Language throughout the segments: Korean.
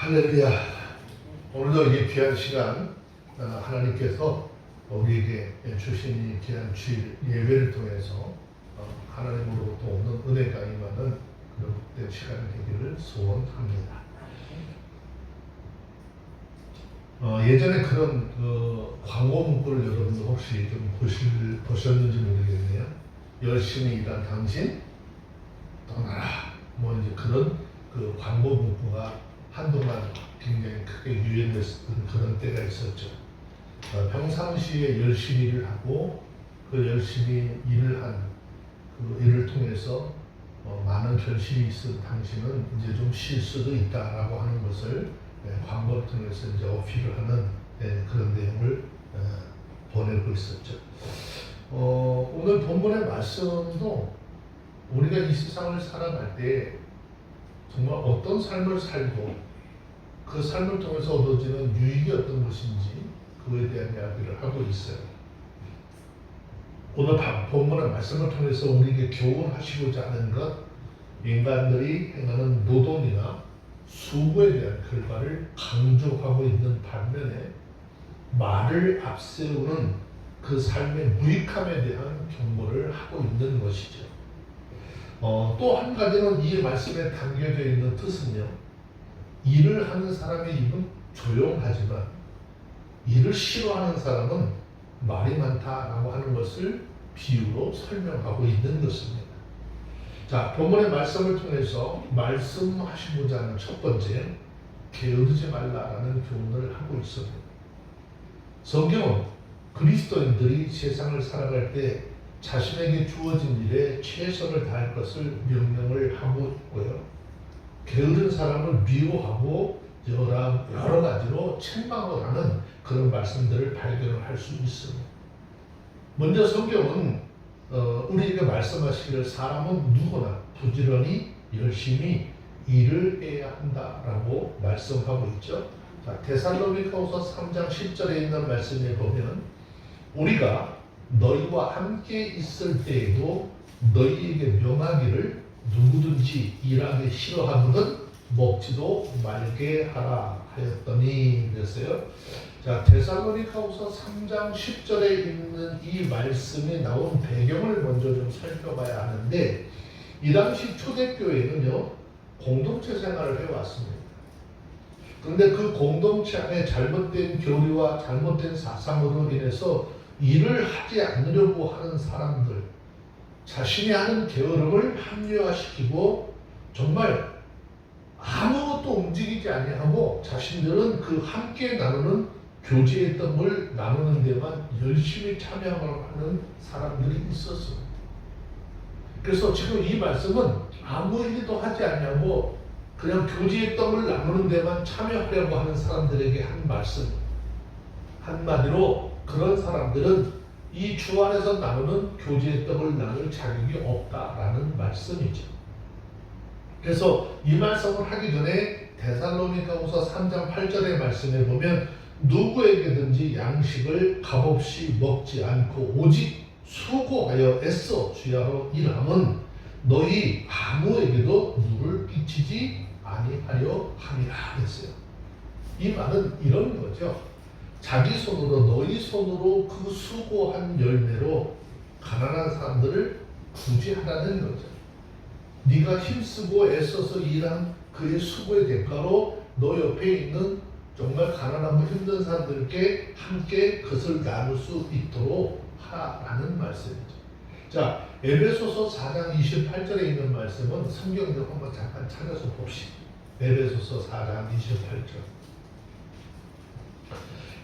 할렐루야. 오늘도 이 귀한 시간 하나님께서 우리에게 주신 이 귀한 주일 예배를 통해서 하나님으로부터 오는 은혜가 임하는 그런 복된 시간이 되기를 소원합니다. 예전에 그런 광고 문구를 여러분들 혹시 좀 보셨는지 모르겠네요. 열심히 일한 당신 떠나라. 뭐 이제 그런 그 광고 문구가 한동안 굉장히 크게 유행됐던 그런 때가 있었죠. 평상시에 열심히 일을 하고 그 열심히 일을 한 그 일을 통해서 많은 결실이 있은 당신은 이제 좀 쉴 수도 있다라고 하는 것을 광고를 통해서 이제 어필을 하는 그런 내용을 보내고 있었죠. 오늘 본문의 말씀도 우리가 이 세상을 살아갈 때 정말 어떤 삶을 살고 그 삶을 통해서 얻어지는 유익이 어떤 것인지 그에 대한 이야기를 하고 있어요. 오늘 본문의 말씀을 통해서 우리에게 교훈하시고자 하는 것, 인간들이 행하는 노동이나 수고에 대한 결과를 강조하고 있는 반면에 말을 앞세우는 그 삶의 무익함에 대한 경고를 하고 있는 것이죠. 또 한 가지는 이 말씀에 담겨져 있는 뜻은요, 일을 하는 사람의 입은 조용하지만 일을 싫어하는 사람은 말이 많다라고 하는 것을 비유로 설명하고 있는 것입니다. 자, 본문의 말씀을 통해서 말씀하시고자 하는 첫 번째, 게으르지 말라라는 교훈을 하고 있습니다. 성경은 그리스도인들이 세상을 살아갈 때 자신에게 주어진 일에 최선을 다할 것을 명령을 하고 있고요. 게으른 사람을 미워하고 여러 가지로 책망을 하는 그런 말씀들을 발견을 할 수 있습니다. 먼저 성경은 우리에게 말씀하시기를 사람은 누구나 부지런히 열심히 일을 해야 한다라고 말씀하고 있죠. 자, 데살로니가후서 3장 10절에 있는 말씀에 보면 우리가 너희와 함께 있을 때에도 너희에게 명하기를 누구든지 일하기 싫어하거든 먹지도 말게 하라 하였더니 그랬어요. 자, 데살로니가후서 3장 10절에 있는 이 말씀이 나온 배경을 먼저 좀 살펴봐야 하는데, 이 당시 초대교회는요 공동체 생활을 해왔습니다. 그런데 그 공동체 안에 잘못된 교리와 잘못된 사상으로 인해서 일을 하지 않으려고 하는 사람들, 자신이 하는 게으름을 합리화시키고 정말 아무것도 움직이지 아니하고 자신들은 그 함께 나누는 교제의 떡을 나누는 데만 열심히 참여하는 사람들이 있었습니다. 그래서 지금 이 말씀은 아무 일도 하지 않냐고 그냥 교제의 떡을 나누는 데만 참여하려고 하는 사람들에게 한 말씀. 한마디로 그런 사람들은 이 주 안에서 나누는 교제의 떡을 나눌 자격이 없다라는 말씀이죠. 그래서 이 말씀을 하기 전에 데살로니가후서 3장 8절의 말씀에 보면 누구에게든지 양식을 값없이 먹지 않고 오직 수고하여 애써 주야로 일함은 너희 아무에게도 누를 끼치지 아니하려 함이라 했어요. 이 말은 이런 거죠. 자기 손으로 너희 손으로 그 수고한 열매로 가난한 사람들을 구제하라는 거죠. 네가 힘쓰고 애써서 일한 그의 수고의 대가로 너 옆에 있는 정말 가난하고 힘든 사람들께 함께 그것을 나눌 수 있도록 하라는 말씀이죠. 자, 에베소서 4장 28절에 있는 말씀은 성경을 한번 잠깐 찾아서 봅시다. 에베소서 4장 28절.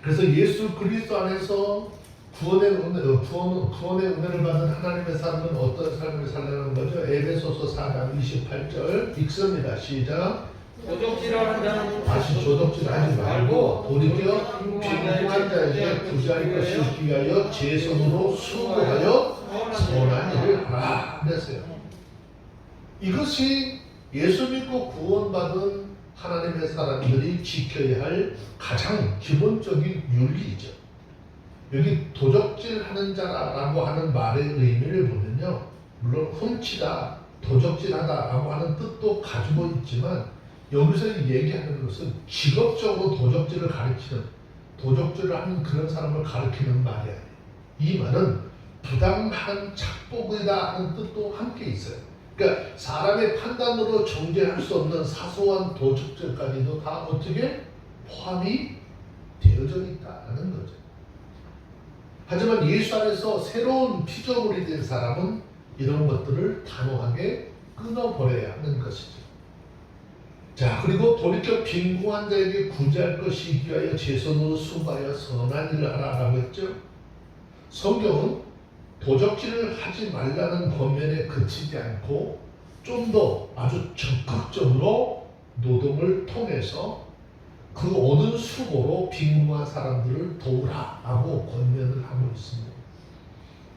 그래서 예수 그리스도 안에서 구원의 은혜를 받은 하나님의 사람은 어떤 삶을 살라는 거죠? 에베소서 4장 28절 읽습니다. 시작. 도적질하는 자는 다시 조덕질하지 말고 돌이켜 빈곤한 자에게 부자의 것을 위하여 제 손으로 수고하여 선한 일을 하라 그랬어요. 이것이 예수 믿고 구원받은 하나님의 사람들이 지켜야 할 가장 기본적인 윤리이죠. 여기 도적질하는 자라고 하는 말의 의미를 보면요, 물론 훔치다, 도적질하다라고 하는 뜻도 가지고 있지만 여기서 얘기하는 것은 직업적으로 도적질을 가리키는, 도적질을 하는 그런 사람을 가리키는 말이 아니에요. 이 말은 부당한 착복이다 하는 뜻도 함께 있어요. 그러니까 사람의 판단으로 정죄할 수 없는 사소한 도적질까지도 다 어떻게 포함이 되어져 있다는 거죠. 하지만 예수 안에서 새로운 피조물이 된 사람은 이런 것들을 단호하게 끊어버려야 하는 것이죠. 자, 그리고 돌이켜 빈궁한 자에게 구제할 것이 있기 위하여 제 손으로 수고하여 선한 일을 하라라고 했죠. 성경은 도적질을 하지 말라는 권면에 그치지 않고 좀 더 아주 적극적으로 노동을 통해서 그 얻은 수고로 빈궁한 사람들을 도우라라고 권면을 하고 있습니다.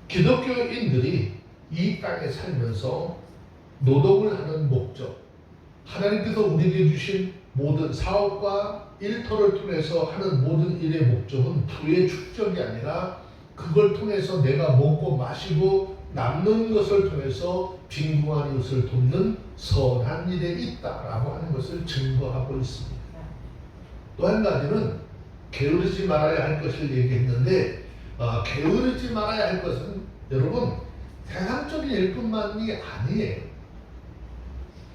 기독교인들이 이 땅에 살면서 노동을 하는 목적, 하나님께서 우리에게 주신 모든 사업과 일터를 통해서 하는 모든 일의 목적은 부의 축적이 아니라 그걸 통해서 내가 먹고 마시고 남는 것을 통해서 빈궁한 이웃을 돕는 선한 일에 있다라고 하는 것을 증거하고 있습니다. 또 한 가지는 게으르지 말아야 할 것을 얘기했는데 게으르지 말아야 할 것은 여러분 대상적인 일뿐만이 아니에요.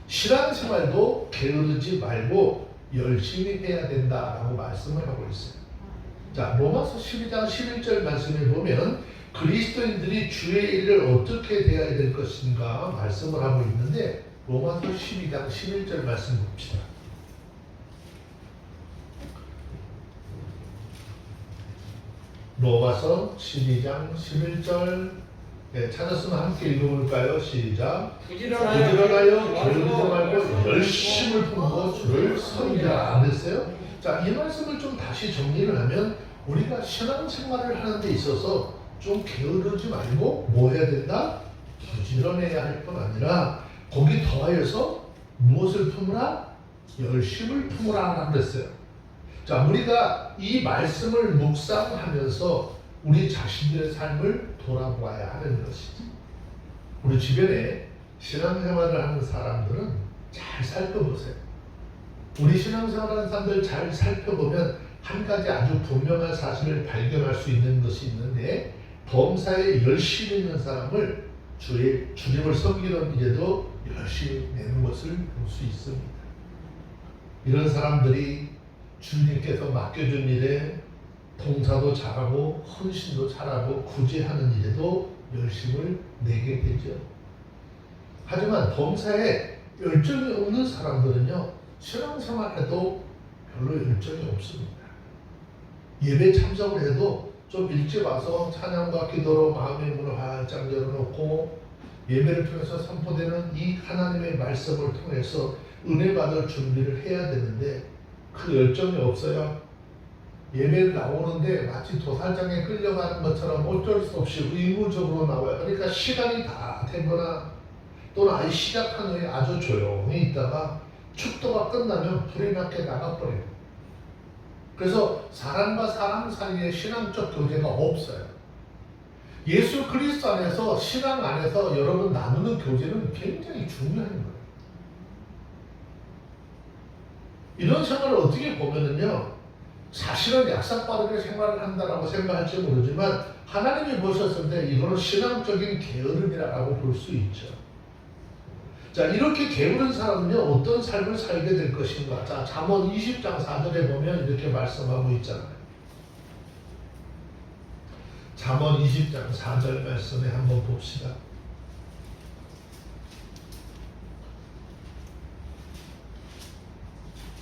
신앙생활도 게으르지 말고 열심히 해야 된다라고 말씀을 하고 있어요. 자, 로마서 12장 11절 말씀에 보면 그리스도인들이 주의 일을 어떻게 대해야 될 것인가 말씀을 하고 있는데 로마서 12장 11절 말씀 봅시다. 로마서 12장 11절 찾았으면 함께 읽어볼까요? 시작. 부지런하여 게으르지 말고 열심을 품어 주를 섬기라. 안 됐어요? 자, 이 말씀을 좀 다시 정리를 하면 우리가 신앙생활을 하는 데 있어서 좀 게으르지 말고 뭐 해야 된다? 부지런해야 할 뿐 아니라 거기 더하여서 무엇을 품으라? 열심을 품으라 그랬어요. 자, 우리가 이 말씀을 묵상하면서 우리 자신들의 삶을 돌아보아야 하는 것이지. 우리 주변에 신앙생활을 하는 사람들은 잘 살펴보세요. 우리 신앙생활하는 사람들 잘 살펴보면 한 가지 아주 분명한 사실을 발견할 수 있는 것이 있는데 범사에 열심히 있는 사람을 주님을 섬기는 일에도 열심히 내는 것을 볼 수 있습니다. 이런 사람들이 주님께서 맡겨준 일에 봉사도 잘하고 헌신도 잘하고 구제하는 일에도 열심을 내게 되죠. 하지만 범사에 열정이 없는 사람들은요 신앙생활에도 별로 열정이 없습니다. 예배 참석을 해도 좀 일찍 와서 찬양과 기도로 마음의 문을 활짝 열어놓고 예배를 통해서 선포되는 이 하나님의 말씀을 통해서 은혜 받을 준비를 해야 되는데 그 열정이 없어요. 예배를 나오는데 마치 도살장에 끌려가는 것처럼 어쩔 수 없이 의무적으로 나와요. 그러니까 시간이 다 되거나 또는 아예 시작한 후에 아주 조용히 있다가 축도가 끝나면 불이 나게 나가버려요. 그래서 사람과 사람 사이에 신앙적 교제가 없어요. 예수 그리스도 안에서 신앙 안에서 여러분 나누는 교제는 굉장히 중요한 거예요. 이런 생활을 어떻게 보면은요 사실은 약삭빠르게 생활을 한다라고 생각할지 모르지만 하나님이 보셨을 때 이거는 신앙적인 게으름이라고 볼 수 있죠. 자, 이렇게 게으른 사람은요 어떤 삶을 살게 될 것인가. 자, 잠언 20장 4절에 보면 이렇게 말씀하고 있잖아요. 잠언 20장 4절 말씀에 한번 봅시다.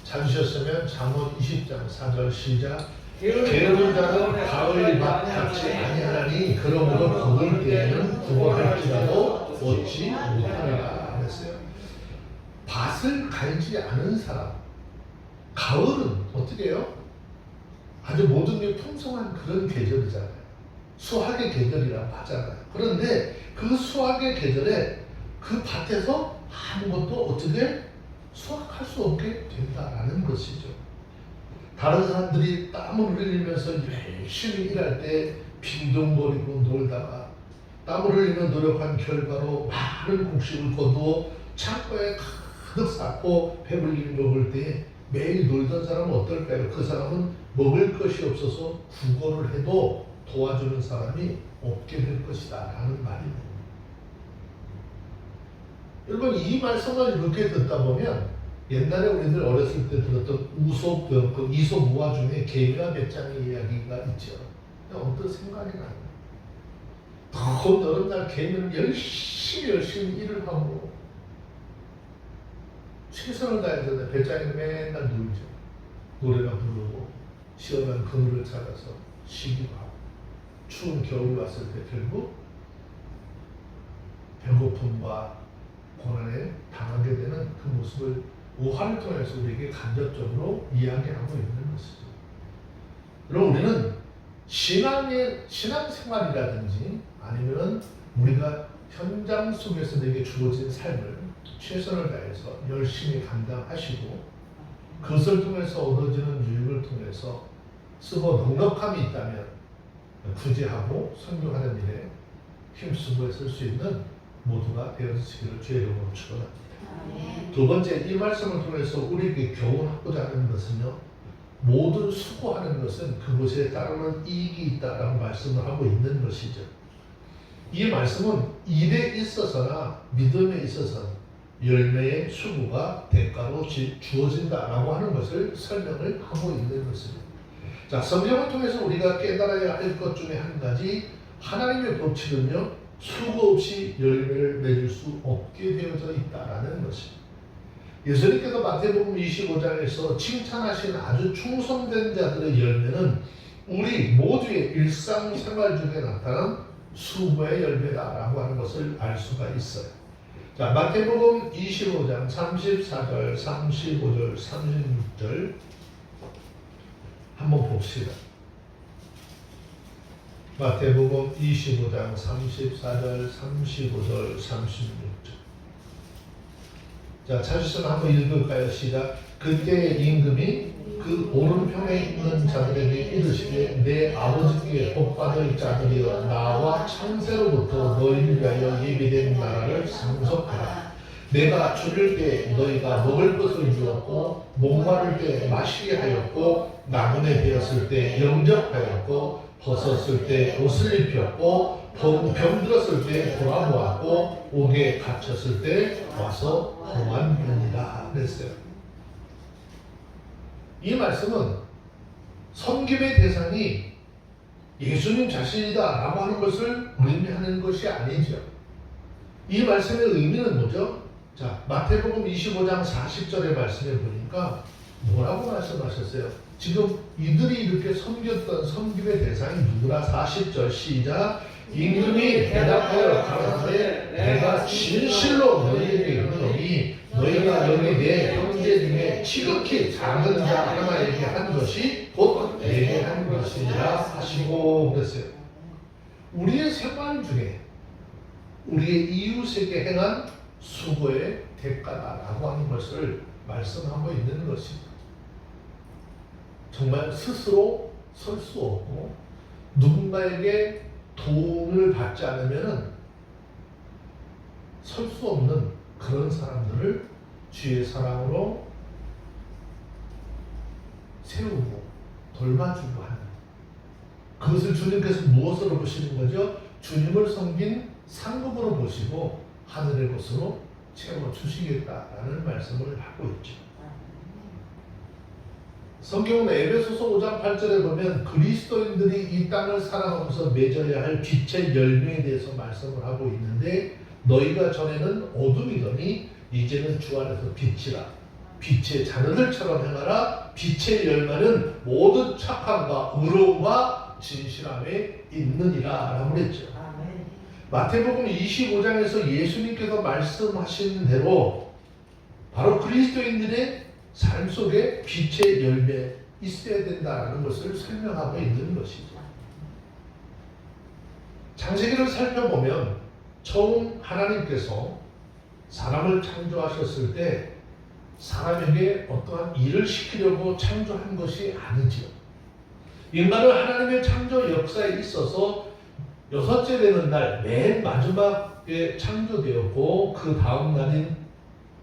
찾으셨으면 잠언 20장 4절 시작. 게으른 자는 가을 밭 같지 아니하나니 그러므로 거둘 때에는 구걸할지라도 얻지 못하리라. 밭을 갈지 않은 사람, 가을은 어떻게 해요? 아주 모든 게 풍성한 그런 계절이잖아요. 수확의 계절이라고 하잖아요. 그런데 그 수확의 계절에 그 밭에서 아무것도 어떻게 수확할 수 없게 된다라는 것이죠. 다른 사람들이 땀을 흘리면서 열심히 일할 때 빈둥거리고 놀다가 땀을 흘리며 노력한 결과로 많은 곡식을 거두어 창고에 가득 쌓고 배불리 먹을 때 매일 놀던 사람은 어떨까요? 그 사람은 먹을 것이 없어서 구걸을 해도 도와주는 사람이 없게 될 것이다 라는 말입니다. 여러분, 이 말씀을 이렇게 듣다 보면 옛날에 우리들 어렸을 때 들었던 그 이솝우화 중에 개미와 배짱의 이야기가 있죠. 언뜻 생각이 나요. 더운 여름날 개미는 열심히 일을 하고 최선을 다해서 배짱이는 맨날 놀죠. 노래나 부르고 시원한 그늘을 찾아서 쉬기도 하고 추운 겨울이 왔을 때 결국 배고픔과 고난에 당하게 되는 그 모습을 우화를 통해서 우리에게 간접적으로 이야기하고 있는 것이죠. 그럼 우리는 신앙생활이라든지 아니면 우리가 현장 속에서 내게 주어진 삶을 최선을 다해서 열심히 감당하시고 그것을 통해서 얻어지는 유익을 통해서 쓰고 넉넉함이 있다면 구제하고 선교하는 일에 힘쓰고 쓸 수 있는 모두가 되어주시기를 주의 이름으로 축원합니다. 두 번째, 이 말씀을 통해서 우리에게 교훈하고자 하는 것은요, 모든 수고하는 것은 그것에 따르는 이익이 있다라고 말씀을 하고 있는 것이죠. 이 말씀은 일에 있어서나 믿음에 있어서 열매의 수고가 대가로 주어진다라고 하는 것을 설명을 하고 있는 것입니다. 자, 성경을 통해서 우리가 깨달아야 할 것 중에 한 가지, 하나님의 법칙은요, 수고 없이 열매를 맺을 수 없게 되어져 있다라는 것입니다. 예수님께서 마태복음 25장에서 칭찬하신 아주 충성된 자들의 열매는 우리 모두의 일상생활 중에 나타난 수고의 열매다라고 하는 것을 알 수가 있어요. 자, 마태복음 25장 34절, 35절, 36절 한번 봅시다. 마태복음 25장 34절, 35절, 36절. 자, 찾으시면 한번 읽을까요? 시작. 그때 임금이 그 오른편에 있는 자들에게 이르시되 내 아버지께 복받을 자들이여 나와 창세로부터 너희를 위하여 예비된 나라를 상속하라. 내가 줄일 때 너희가 먹을 것을 주었고 목마를 때 마시게 하였고 나무에 베었을 때 영접하였고 벗었을 때 옷을 입혔고 병들었을 때 돌아보았고 옥에 갇혔을 때 와서 보았느니라 그랬어요. 이 말씀은 섬김의 대상이 예수님 자신이다라고 하는 것을 의미하는 것이 아니죠. 이 말씀의 의미는 뭐죠? 자, 마태복음 25장 40절의 말씀에 보니까 뭐라고 말씀하셨어요? 지금 이들이 이렇게 섬겼던 섬김의 대상이 누구라? 40절 시작. 임금이 대답하여 가라사대 내가 진실로 너희에게 이르노니 너희가 여기 내 형제 중에 지극히 작은 자 하나에게 한 것이 곧 내게 한 것이니라 하시고 그랬어요. 우리의 생활 중에 우리의 이웃에게 행한 수고의 대가다라고 하는 것을 말씀하고 있는 것입니다. 정말 스스로 설 수 없고 누군가에게 도움을 받지 않으면 설 수 없는 그런 사람들을 주의 사랑으로 세우고 돌봐주고 하는, 그것을 주님께서 무엇으로 보시는 거죠? 주님을 섬긴 상급으로 보시고 하늘의 것으로 채워주시겠다라는 말씀을 하고 있죠. 성경은 에베소서 5장 8절에 보면 그리스도인들이 이 땅을 살아가면서 맺어야 할 빛의 열매에 대해서 말씀을 하고 있는데 너희가 전에는 어둠이더니 이제는 주 안에서 빛이라. 빛의 자녀들처럼 행하라. 빛의 열매는 모든 착함과 의로움과 진실함에 있느니라 라고 그랬죠. 마태복음 25장에서 예수님께서 말씀하신 대로 바로 그리스도인들의 삶 속에 빛의 열매 있어야 된다는 것을 설명하고 있는 것이죠. 창세기를 살펴보면 처음 하나님께서 사람을 창조하셨을 때 사람에게 어떠한 일을 시키려고 창조한 것이 아니지요. 인간은 하나님의 창조 역사에 있어서 여섯째 되는 날 맨 마지막에 창조되었고 그 다음 날인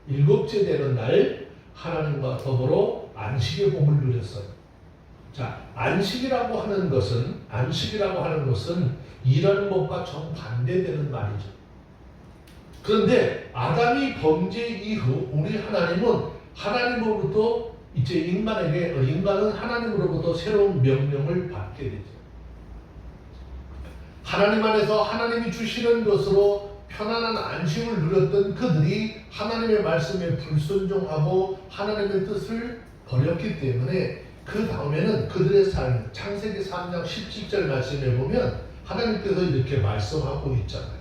일곱째 되는 날 하나님과 더불어 안식의 복을 누렸어요. 자, 안식이라고 하는 것은 일하는 것과 정반대되는 말이죠. 그런데 아담이 범죄 이후 우리 하나님은 하나님으로부터 이제 인간은 하나님으로부터 새로운 명령을 받게 되죠. 하나님 안에서 하나님이 주시는 것으로 편안한 안식을 누렸던 그들이 하나님의 말씀에 불순종하고 하나님의 뜻을 버렸기 때문에 그 다음에는 그들의 삶, 창세기 3장 17절 말씀에 보면 하나님께서 이렇게 말씀하고 있잖아요.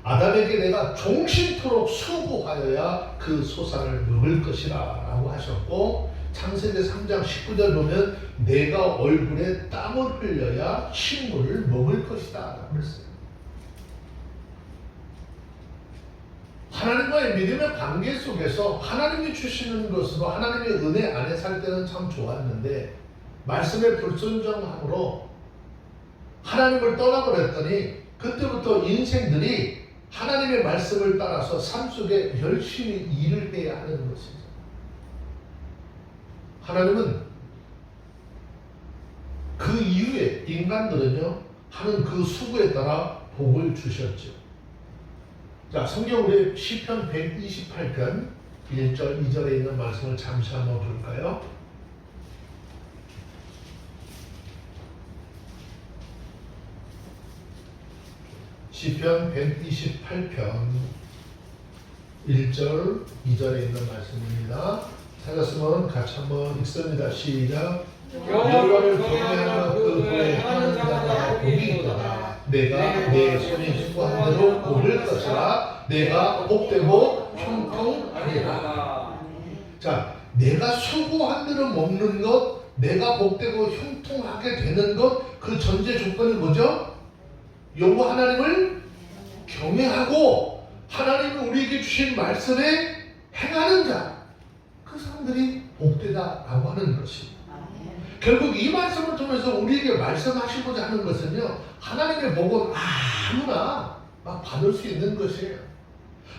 아담에게 내가 종신토록 수고하여야 그 소산을 먹을 것이라 라고 하셨고, 창세기 3장 19절 보면 내가 얼굴에 땀을 흘려야 식물을 먹을 것이다 라고 했어요. 하나님과의 믿음의 관계 속에서 하나님이 주시는 것으로 하나님의 은혜 안에 살 때는 참 좋았는데, 말씀에 불순종함으로 하나님을 떠나버렸더니 그때부터 인생들이 하나님의 말씀을 따라서 삶 속에 열심히 일을 해야 하는 것이죠. 하나님은 그 이후에 인간들은요, 하는 그 수고에 따라 복을 주셨죠. 자, 성경 우리 시편 128편 1절 2절에 있는 말씀을 잠시 한번 볼까요? 시편 128편 1절 2절에 있는 말씀입니다. 찾았으면 같이 한번 읽습니다. 시작. 여호와를 경외하는 그 후에 하는 자마다 복이 있도다. 내가 내 손이 수고한 대로 얻을 것이라. 내가 복되고 형통하리라. 자, 내가 수고한 대로 먹는 것, 내가 복되고 형통하게 되는 것, 그 전제 조건이 뭐죠? 여호와 하나님을 경외하고 하나님이 우리에게 주신 말씀에 행하는 자, 그 사람들이 복되다라고 하는 것입니다. 결국 이 말씀을 통해서 우리에게 말씀하시고자 하는 것은요, 하나님의 복은 아무나 막 받을 수 있는 것이에요.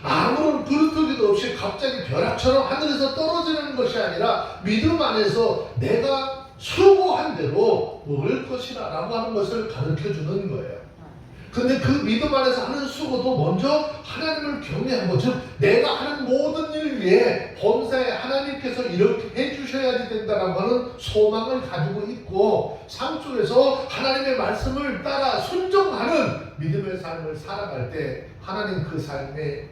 아무런 그루터기도 없이 갑자기 벼락처럼 하늘에서 떨어지는 것이 아니라 믿음 안에서 내가 수고한 대로 먹을 것이라 라고 하는 것을 가르쳐 주는 거예요. 근데 그 믿음 안에서 하는 수고도 먼저 하나님을 경외하고, 즉 내가 하는 모든 일 위에 범사에 하나님께서 이렇게 해주셔야지 된다라고 하는 소망을 가지고 있고, 삶 속에서 하나님의 말씀을 따라 순종하는 믿음의 삶을 살아갈 때 하나님 그 삶의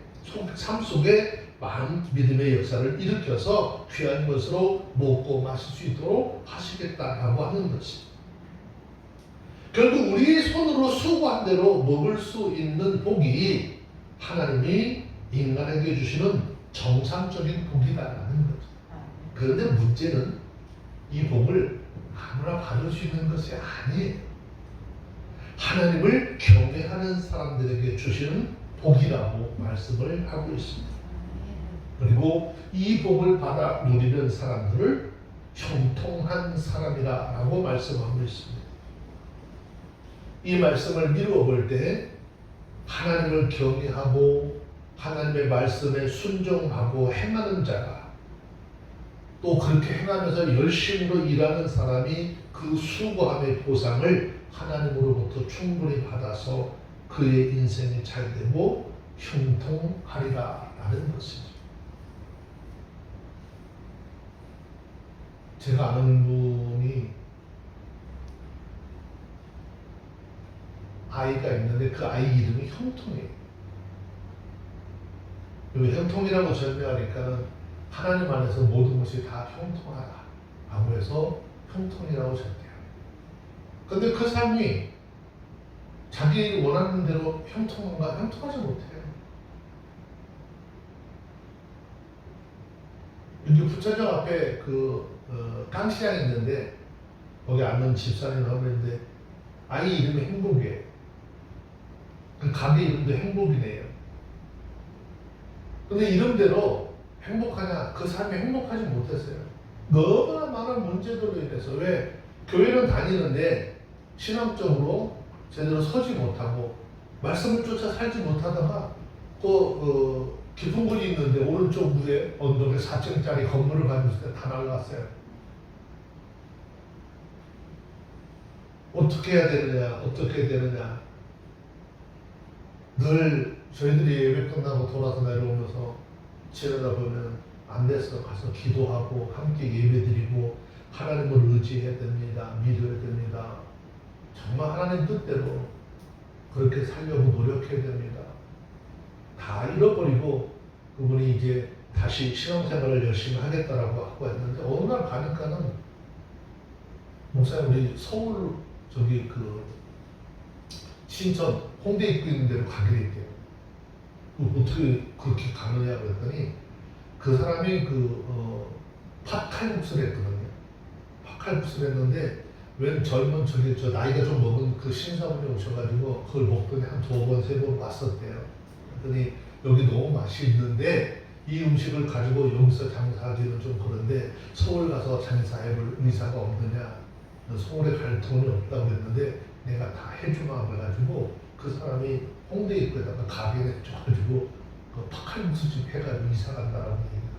삶 속에 많은 믿음의 역사를 일으켜서 귀한 것으로 먹고 마실 수 있도록 하시겠다라고 하는 것입니다. 결국 우리의 손으로 수고한 대로 먹을 수 있는 복이 하나님이 인간에게 주시는 정상적인 복이다라는 거죠. 그런데 문제는 이 복을 아무나 받을 수 있는 것이 아니에요. 하나님을 경외하는 사람들에게 주시는 복이라고 말씀을 하고 있습니다. 그리고 이 복을 받아 누리는 사람들을 형통한 사람이라고 말씀하고 있습니다. 이 말씀을 미루어 볼 때 하나님을 경외하고 하나님의 말씀에 순종하고 행하는 자가, 또 그렇게 행하면서 열심으로 일하는 사람이 그 수고함의 보상을 하나님으로부터 충분히 받아서 그의 인생이 잘 되고 형통하리라 라는 것이죠. 제가 아는 분이 아이가 있는데 그 아이 이름이 형통이에요. 형통이라고 설명하니까 하나님 안에서 모든 것이 다 형통하다 라고 해서 형통이라고 설명해요. 근데 그 삶이 자기 원하는 대로 형통한가? 형통하지 못해요. 여기 부천역 앞에 깡시장이 있는데 거기 아는 집사님 하고 있는데 아이 이름이 행복이에요. 그 가게 이름도 행복이네요. 근데 이름대로 행복하냐? 그 삶이 행복하지 못했어요. 너무나 많은 문제들로 인해서. 왜? 교회는 다니는데 신앙적으로 제대로 서지 못하고 말씀을 쫓아 살지 못하다가 깊은 곳이 있는데 오른쪽 위에 언덕에 4층짜리 건물을 가졌을 때 다 날라갔어요. 어떻게 해야 되느냐, 어떻게 해야 되느냐. 늘 저희들이 예배 끝나고 돌아서 내려오면서 지내다 보면 안 돼서 가서 기도하고 함께 예배드리고 하나님을 의지해야 됩니다. 믿어야 됩니다. 정말 하나님 뜻대로 그렇게 살려고 노력해야 됩니다. 다 잃어버리고 그분이 이제 다시 신앙생활을 열심히 하겠다라고 하고 했는데 어느 날 가니까는 목사님 우리 서울 저기 그 신천 홍대 입구 있는 데로 가게 됐대요. 어떻게 그렇게 가느냐 그랬더니 그 사람이 팥칼국수를 했거든요. 팥칼국수를 했는데 웬 젊은 저 나이가 좀 먹은 그 신사분이 오셔가지고 그걸 먹더니 한 2번, 3번 왔었대요. 그랬더니 여기 너무 맛있는데 이 음식을 가지고 여기서 장사하기는 좀 그런데 서울 가서 장사해볼 의사가 없느냐, 서울에 갈 돈이 없다고 했는데 내가 다 해주마 해가지고 그 사람이 홍대 입구에다가 가게를 해줘가지고 그 팥칼국수집 해가지고 이사 간다라고 얘기가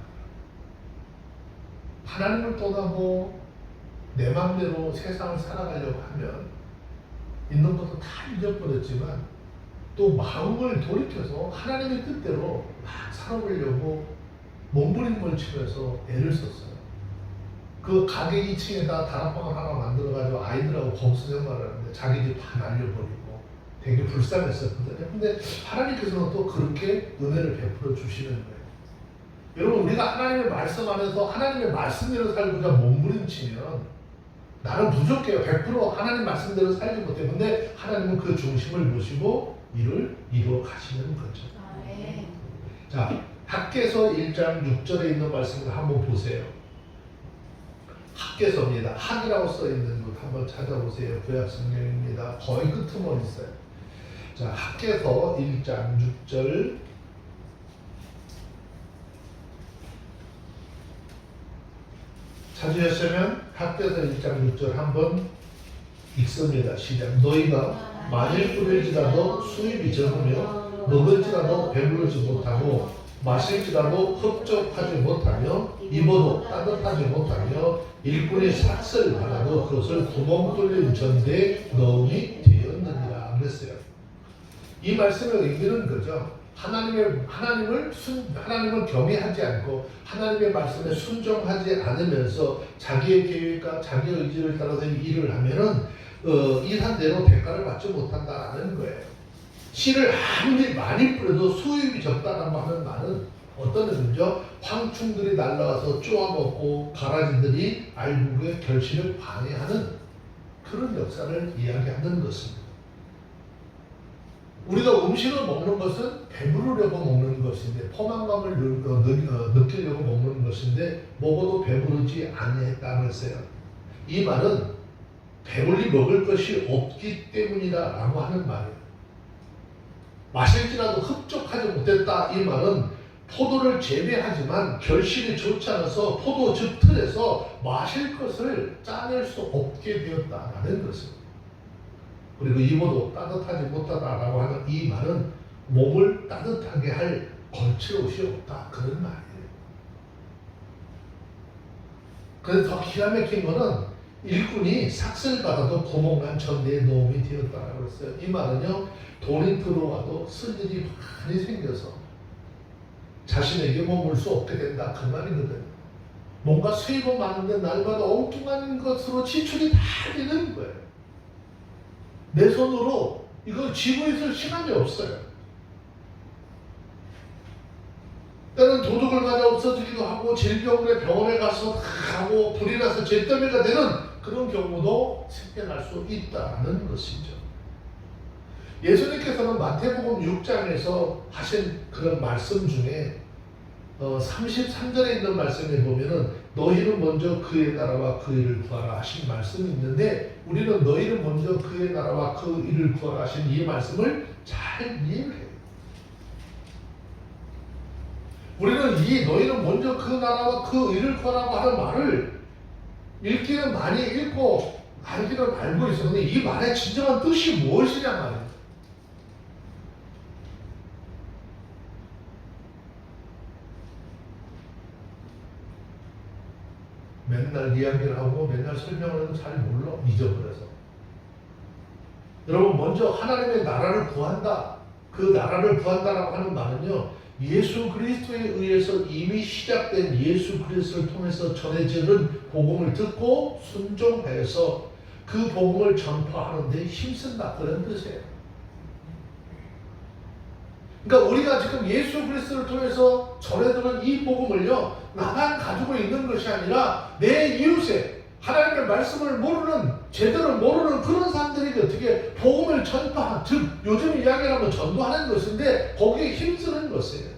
하나님을 떠나고 내 맘대로 세상을 살아가려고 하면 있는 것도 다 잊어버렸지만 또 마음을 돌이켜서 하나님의 뜻대로 막 살아보려고 몸부림을 치면서 애를 썼어요. 그 가게 2층에다 다락방을 하나 만들어가지고 아이들하고 거기서 생활을 하는데 자기 집 다 날려버리고 되게 불쌍했었거든요. 근데 하나님께서는 또 그렇게 은혜를 베풀어 주시는 거예요. 여러분 우리가 하나님의 말씀 안에서 하나님의 말씀대로 살고자 몸부림치면 나는 부족해요. 100% 하나님 말씀대로 살지 못해요. 근데 하나님은 그 중심을 모시고 일을 이루어 가시는 거죠. 자, 학개서 1장 6절에 있는 말씀을 한번 보세요. 학개서입니다. 학이라고 써 있는 곳 한번 찾아보세요. 구약 성경입니다. 거의 끄트머리 있어요. 자, 학개서 1장 6절. 찾으셨으면 학개서 1장 6절 한번 읽습니다. 시작. 너희가 만일 뿌릴지라도 수입이 적으며 먹을지라도 배부르지 못하고 마실지라도 흡족하지 못하며 입어도 따뜻하지 못하며 일꾼이 삭슬 받아도 그것을 구멍 뚫린 전대에 넣음이 되었느니라 그랬어요. 이 말씀의 의미는 그죠. 하나님을 경외하지 않고 하나님의 말씀에 순종하지 않으면서 자기의 계획과 자기의 의지를 따라서 일을 하면은 일한 대로 대가를 받지 못한다는 거예요. 씨를 아무리 많이 뿌려도 수입이 적다라고 하는 말은 어떤 의미죠? 황충들이 날라와서 쪼아먹고 가라지들이 알곡의 결실을 방해하는 그런 역사를 이야기하는 것입니다. 우리가 음식을 먹는 것은 배부르려고 먹는 것인데 포만감을 느끼려고 먹는 것인데 먹어도 배부르지 아니했다고 했어요. 이 말은 배불리 먹을 것이 없기 때문이다라고 하는 말이에요. 마실지라도 흡족하지 못했다 이 말은 포도를 재배하지만 결실이 좋지 않아서 포도즙 틀에서 마실 것을 짜낼 수 없게 되었다라는 것입니다. 그리고 입어도 따뜻하지 못하다라고 하는 이 말은 몸을 따뜻하게 할 걸치옷이 없다 그런 말이에요. 그래서 더 기가 막힌 거는 일꾼이 삭슬 받아도 구멍난 전대에 넣음이 되었다라고 했어요. 이 말은요 돈이 들어와도 쓸 일이 많이 생겨서 자신에게 머물 수 없게 된다 그 말이거든요. 뭔가 수입은 많은데 날마다 엉뚱한 것으로 지출이 다 되는 거예요. 내 손으로 이걸 쥐고 있을 시간이 없어요. 때는 도둑을 맞아 없어지기도 하고 질병으로 병원에 가서 하고 불이 나서 잿더미가 되는 그런 경우도 생겨날 수 있다는 것이죠. 예수님께서는 마태복음 6장에서 하신 그런 말씀 중에 33절에 있는 말씀에 보면은 너희는 먼저 그의 나라와 그 일을 구하라 하신 말씀이 있는데 우리는 너희는 먼저 그의 나라와 그 일을 구하라 하신 이 말씀을 잘 이해를 해요. 우리는 이 너희는 먼저 그 나라와 그 일을 구하라고 하는 말을 읽기는 많이 읽고 알기는 알고 있었는데 이 말의 진정한 뜻이 무엇이냐 말이에요. 맨날 이야기를 하고 맨날 설명을 잘 몰라. 잊어버려서. 여러분, 먼저 하나님의 나라를 구한다. 그 나라를 구한다라고 하는 말은요, 예수 그리스도에 의해서 이미 시작된 예수 그리스도를 통해서 전해지는 복음을 듣고 순종해서 그 복음을 전파하는 데 힘쓴다, 그런 뜻이에요. 그러니까 우리가 지금 예수 그리스도를 통해서 전해드는 이 복음을요, 나만 가지고 있는 것이 아니라 내 이웃에 하나님의 말씀을 모르는, 제대로 모르는 그런 사람들에게 어떻게 복음을 전파한, 즉 요즘 이야기를 하면 전도하는 것인데 거기에 힘쓰는 것이에요.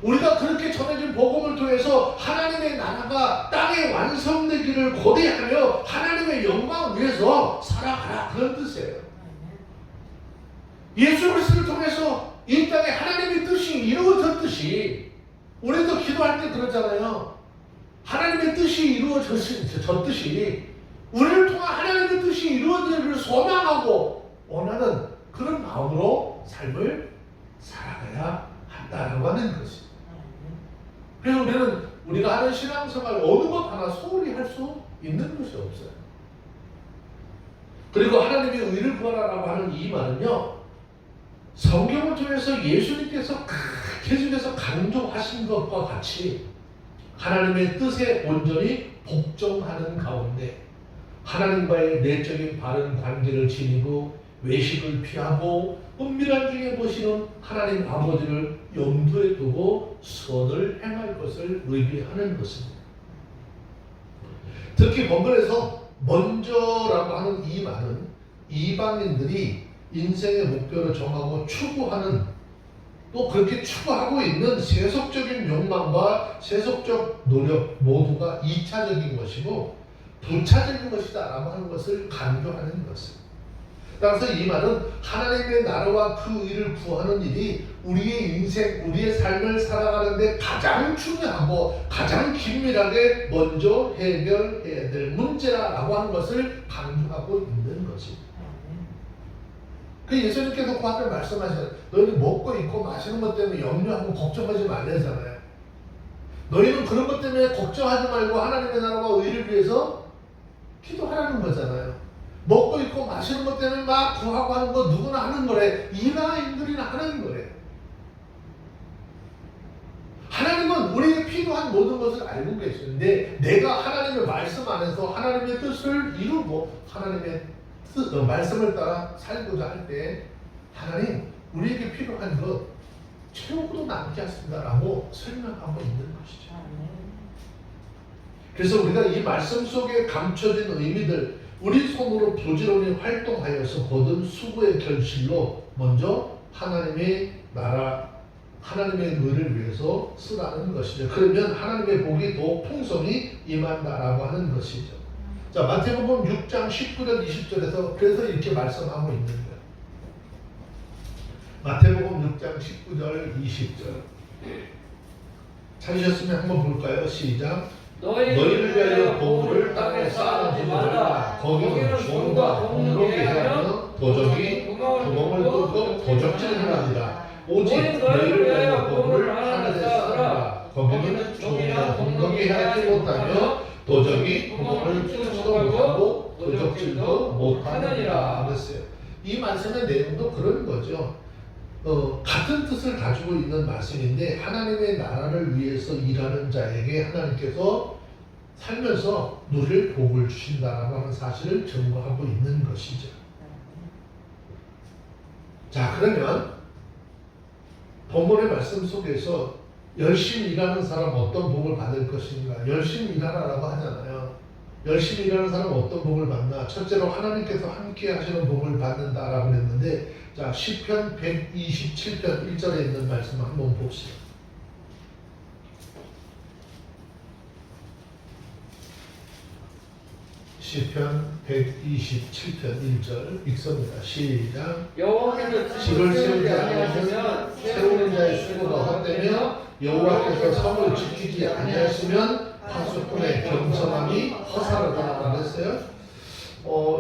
우리가 그렇게 전해진 복음을 통해서 하나님의 나라가 땅에 완성되기를 고대하며 하나님의 영광을 위해서 살아가라, 그런 뜻이에요. 예수 그리스도를 통해서 이 땅에 하나님의 뜻이 이루어졌듯이, 우리도 기도할 때 그러잖아요. 하나님의 뜻이 이루어졌듯이 우리를 통한 하나님의 뜻이 이루어지기를 소망하고 원하는 그런 마음으로 삶을 살아가야 한다고 하는 것입니다. 그래서 우리가 하는 신앙생활 어느 것 하나 소홀히 할 수 있는 것이 없어요. 그리고 하나님의 의를 구하라라고 하는 이 말은요, 성경을 통해서 예수님께서 계속해서 강조하신 것과 같이 하나님의 뜻에 온전히 복종하는 가운데 하나님과의 내적인 바른 관계를 지니고 외식을 피하고 은밀한 중에 보시는 하나님 아버지를 염두에 두고 선을 행할 것을 의미하는 것입니다. 특히 본문에서 먼저라고 하는 이 말은 이방인들이 인생의 목표를 정하고 추구하는, 또 그렇게 추구하고 있는 세속적인 욕망과 세속적 노력 모두가 2차적인 것이고 부차적인 것이다 라고 하는 것을 강조하는 것입니다. 따라서 이 말은 하나님의 나라와 그 의를 구하는 일이 우리의 인생, 우리의 삶을 살아가는 데 가장 중요하고 가장 긴밀하게 먼저 해결해야 될 문제라고 하는 것을 강조하고 있는 것입니다. 그 예수님께서 그 앞에 말씀하셨어요. 너희는 먹고 입고 마시는 것 때문에 염려하고 걱정하지 말라잖아요. 너희는 그런 것 때문에 걱정하지 말고 하나님의 나라와 의를 위해서 기도하라는 거잖아요. 먹고 입고 마시는 것 때문에 막 구하고 하는 거 누구나 하는 거래. 이방인들이나 하는 거래. 하나님은 우리에게 필요한 모든 것을 알고 계시는데, 내가 하나님의 말씀 안에서 하나님의 뜻을 이루고 하나님의 말씀을 따라 살고자 할 때 하나님, 우리에게 필요한 것 채우고도 남지 않습니다 라고 설명하고 있는 것이죠. 그래서 우리가 이 말씀 속에 감춰진 의미들, 우리 손으로 부지런히 활동하여서 거둔 수고의 결실로 먼저 하나님의 나라, 하나님의 의를 위해서 쓰라는 것이죠. 그러면 하나님의 복이 더 풍성히 임한다라고 하는 것이죠. 자, 마태복음 6장 19절 20절에서 그래서 이렇게 말씀하고 있는 거예요. 마태복음 6장 19절 20절 찾으셨으면 한번 볼까요? 시작. 너희를 위하여 보물을 땅에 쌓아두지 말라. 거기는 종과 공룡이 하며 도적이 구멍을 뚫고 도적질을 합니다. 오직 너희를 위하여 보물을 하늘에 쌓아라. 거기는 종이나 공룡이 하지 못하며 도적이 구멍을 뚫지도 못하고 도적질도 못하느니라 그랬어요. 이 말씀의 내용도 그런 거죠. 같은 뜻을 가지고 있는 말씀인데, 하나님의 나라를 위해서 일하는 자에게 하나님께서 살면서 누릴 복을 주신다라고 하는 사실을 증거하고 있는 것이죠. 자, 그러면 본문의 말씀 속에서 열심히 일하는 사람 어떤 복을 받을 것인가? 열심히 일하라라고 하잖아요. 열심히 일하는 사람은 어떤 복을 받나? 첫째로 하나님께서 함께 하시는 복을 받는다라고 했는데, 자, 시편 127편 1절에 있는 말씀 한번 봅시다. 시편 127편 1절 읽습니다. 시작. 여호와께서 집을 세우지 아니하시면 세우는 자의 수고가 헛되며 여호와께서 성을 지키지 아니하시면 파수꾼의 겸손함이 허사르다 그랬어요.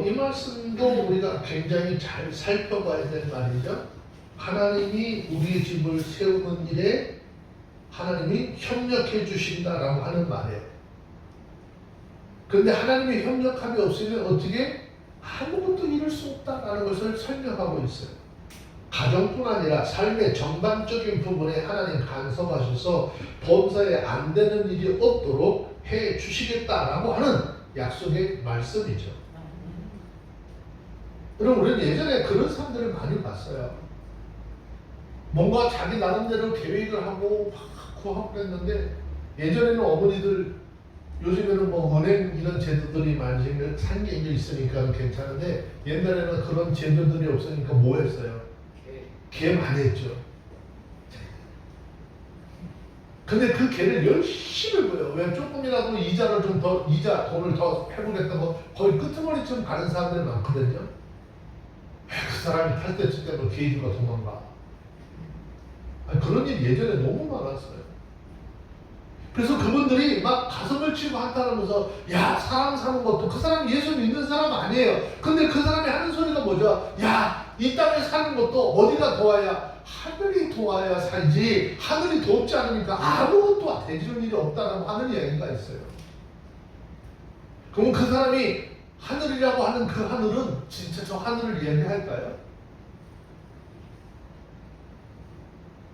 이 말씀도 우리가 굉장히 잘 살펴봐야 될 말이죠. 하나님이 우리의 집을 세우는 일에 하나님이 협력해 주신다라고 하는 말이에요. 그런데 하나님의 협력함이 없으면 어떻게 아무것도 이룰 수 없다라는 것을 설명하고 있어요. 가정뿐 아니라 삶의 전반적인 부분에 하나님 간섭하셔서 범사에 안 되는 일이 없도록 해 주시겠다라고 하는 약속의 말씀이죠. 여러분, 우리는 예전에 그런 사람들을 많이 봤어요. 뭔가 자기 나름대로 계획을 하고 막 구하고 그랬는데, 예전에는 어머니들, 요즘에는 뭐 은행 이런 제도들이 많이 생겨 있으니까 괜찮은데, 옛날에는 그런 제도들이 없으니까 뭐 했어요? 개 많이 했죠. 근데 그 개를 열심히 보여. 왜? 조금이라도 이자를 좀 더, 돈을 더 해보겠다고 거의 끄트머리쯤 가는 사람들이 많거든요. 그 사람이 탈 때쯤 되면 개주가 도망가. 아니, 그런 일 예전에 너무 많았어요. 그래서 그분들이 막 가슴을 치고 한탄하면서, 야, 사람 사는 것도, 그 사람이 예수 믿는 사람 아니에요. 근데 그 사람이 하는 소리가 뭐죠? 야, 이 땅에 사는 것도 어디가 도와야? 하늘이 도와야 살지, 하늘이 돕지 않으니까 아무것도 되지는 일이 없다라고 하는 이야기가 있어요. 그럼 그 사람이 하늘이라고 하는 그 하늘은 진짜 저 하늘을 이야기할까요?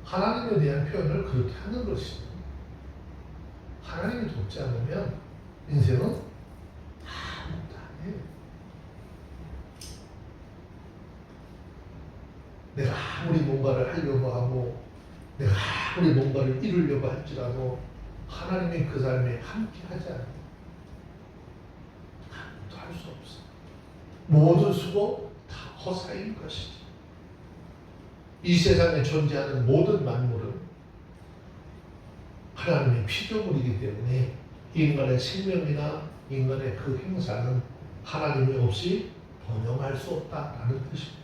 하나님에 대한 표현을 그렇게 하는 것이죠. 하나님이 돕지 않으면 인생은 아무것도 아니에요. 내가 아무리 뭔가를 하려고 하고, 내가 아무리 뭔가를 이루려고 할지라도 하나님이 그 삶에 함께 하지 않으면 아무것도 할 수 없어요. 모든 수고 다 허사인 것이지. 이 세상에 존재하는 모든 만물은 하나님의 피조물이기 때문에 인간의 생명이나 인간의 그 행사는 하나님이 없이 번영할 수 없다라는 뜻입니다.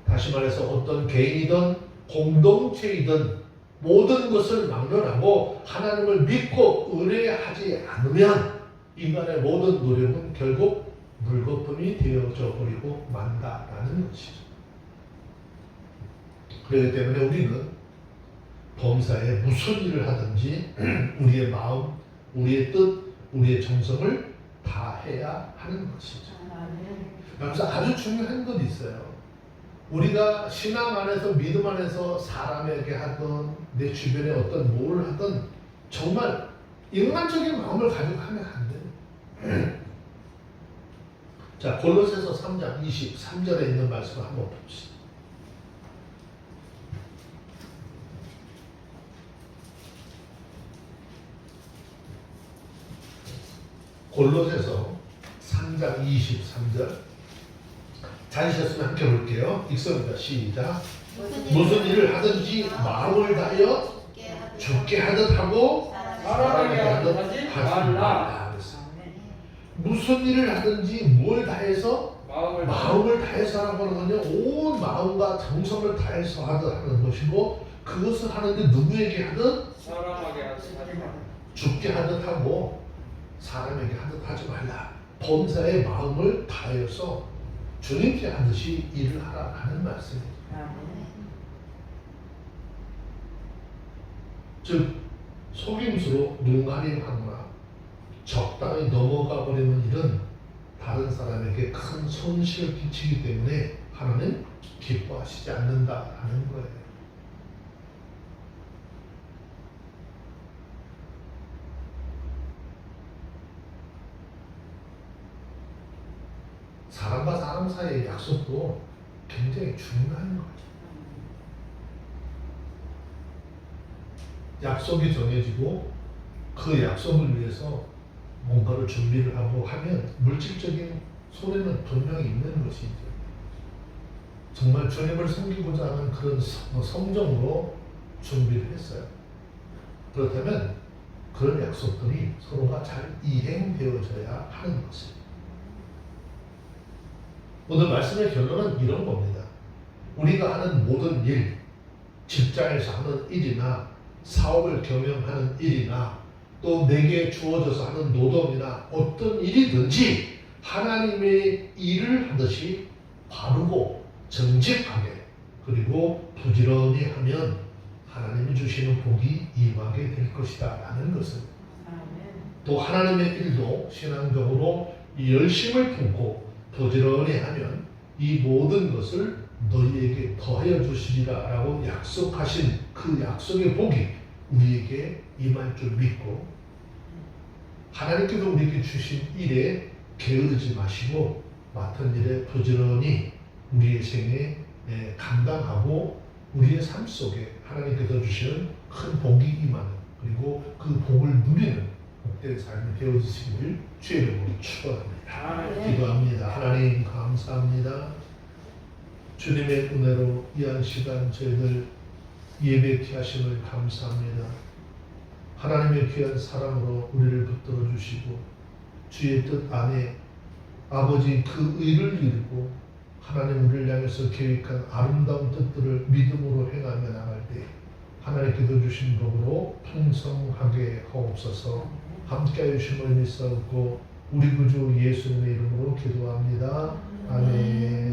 다시 말해서 어떤 개인이든 공동체이든 모든 것을 막론하고 하나님을 믿고 의뢰하지 않으면 인간의 모든 노력은 결국 물거품이 되어져 버리고 만다라는 것이죠. 그렇기 때문에 우리는 범사에 무슨 일을 하든지 우리의 마음, 우리의 뜻, 우리의 정성을 다해야 하는 것이죠. 그래서 아주 중요한 건 있어요. 우리가 신앙 안에서, 믿음 안에서 사람에게 하든 내 주변에 어떤 뭘 하든 정말 인간적인 마음을 가지고 하면 안 돼요. 자, 골로새서 3장 23절에 있는 말씀을 한번 봅시다. 골로새서 3장 23절 찾으셨으면 함께 볼게요. 읽습니다. 시작. 무슨 일을 하든지 마음을 다하여 죽게 하듯 하고 사랑하게 하듯 하지 말라. 무슨 일을 하든지 뭘 다해서? 마음을 다해서 하라고 하는 건요, 온 마음과 정성을 다해서 하는 것이고, 그것을 하는데 누구에게 하듯? 사랑하게 하지 말라. 죽게 하듯 하고 사람에게 하듯 하지 말라. 범사의 마음을 다해서 주님께 하듯이 일을 하라 하는 말씀입니다. 즉 속임수로 눈 가림하거나 적당히 넘어가 버리는 일은 다른 사람에게 큰 손실을 끼치기 때문에 하나님 기뻐하시지 않는다라는 거예요. 사람과 사람 사이의 약속도 굉장히 중요한 거죠. 약속이 정해지고 그 약속을 위해서 뭔가를 준비를 하고 하면 물질적인 손해는 분명히 있는 것이죠. 정말 주님을 섬기고자 하는 그런 성정으로 준비를 했어요. 그렇다면 그런 약속들이 서로가 잘 이행되어져야 하는 것입니다. 오늘 말씀의 결론은 이런 겁니다. 우리가 하는 모든 일, 직장에서 하는 일이나 사업을 경영하는 일이나 또 내게 주어져서 하는 노동이나 어떤 일이든지 하나님의 일을 하듯이 바르고 정직하게 그리고 부지런히 하면 하나님이 주시는 복이 임하게 될 것이다 라는 것을, 또 하나님의 일도 신앙적으로 이 열심을 품고 부지런히 하면 이 모든 것을 너희에게 더하여 주시리라 라고 약속하신 그 약속의 복이 우리에게 임할 줄 믿고, 하나님께서 우리에게 주신 일에 게으르지 마시고 맡은 일에 부지런히 우리의 생에 감당하고 우리의 삶 속에 하나님께서 주시는 큰 복이 임하는, 그리고 그 복을 누리는 복된 삶이 되어지시기를 주의 이름으로 축원합니다. 기도합니다. 하나님 감사합니다. 주님의 은혜로 이 한 시간 저희들 예배케 하심을 감사합니다. 하나님의 귀한 사랑으로 우리를 붙들어 주시고 주의 뜻 안에 아버지 그 의를 이루고 하나님 우리를 향해서 계획한 아름다운 뜻들을 믿음으로 행하며 나갈 때 하나님께서 주신 복으로 풍성하게 하옵소서. 함께하여 주심을 믿사옵고 우리 구주 예수님의 이름으로 기도합니다. 아멘.